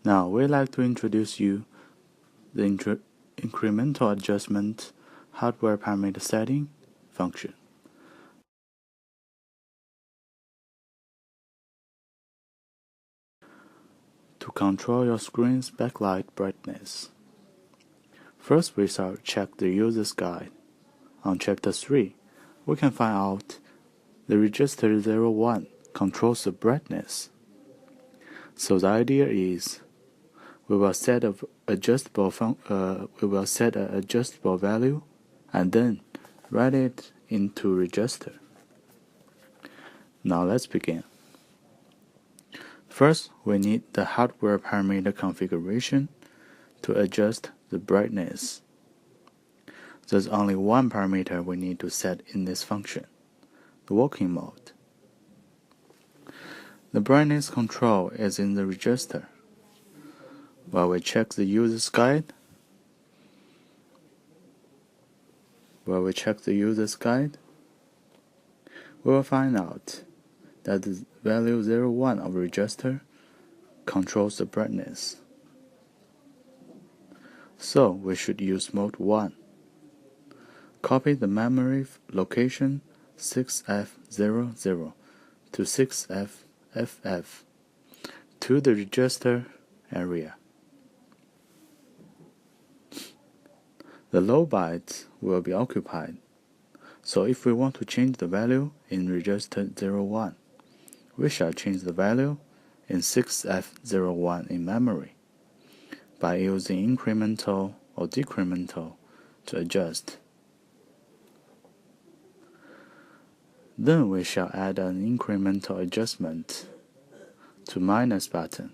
Now we'd like to introduce you the incremental adjustment hardware parameter setting function. To control your screen's backlight brightness, first we shall check the user's guide. On chapter 3, we can find out the register 01 controls the brightness. So the idea is we will set an adjustable value and then write it into register. Now let's begin. First, we need the hardware parameter configuration to adjust the brightness. There's only one parameter we need to set in this function, the working mode. The brightness control is in the register. While we check the user's guide, we will find out that the value 01 of register controls the brightness. So we should use mode 1. Copy the memory location 6F00 to 6FFF to the register area. The low bytes will be occupied, so if we want to change the value in register 01, we shall change the value in 6F01 in memory by using incremental or decremental to adjust. Then we shall add an incremental adjustment to minus button.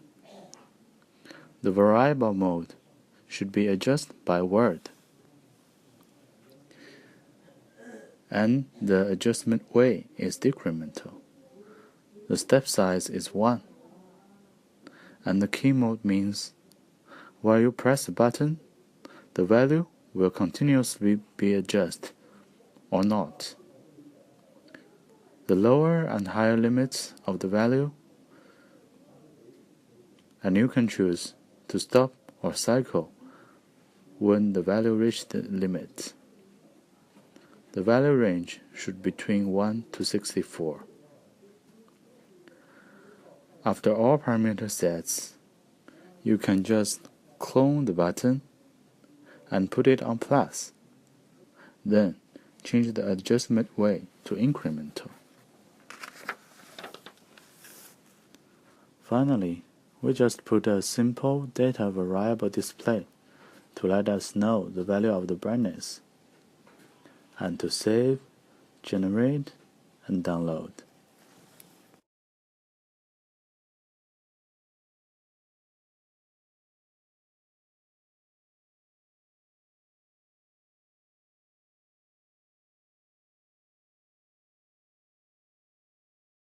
The variable mode should be adjusted by word, and the adjustment way is decremental. The step size is 1, and the key mode means while you press the button, the value will continuously be adjusted or not. The lower and higher limits of the value, and you can choose to stop or cycle when the value reaches the limit. The value range should be between 1 to 64. After all parameter sets, you can just clone the button and put it on plus. Then change the adjustment way to incremental. Finally, we just put a simple data variable display to let us know the value of the brightness, and to save, generate, and download.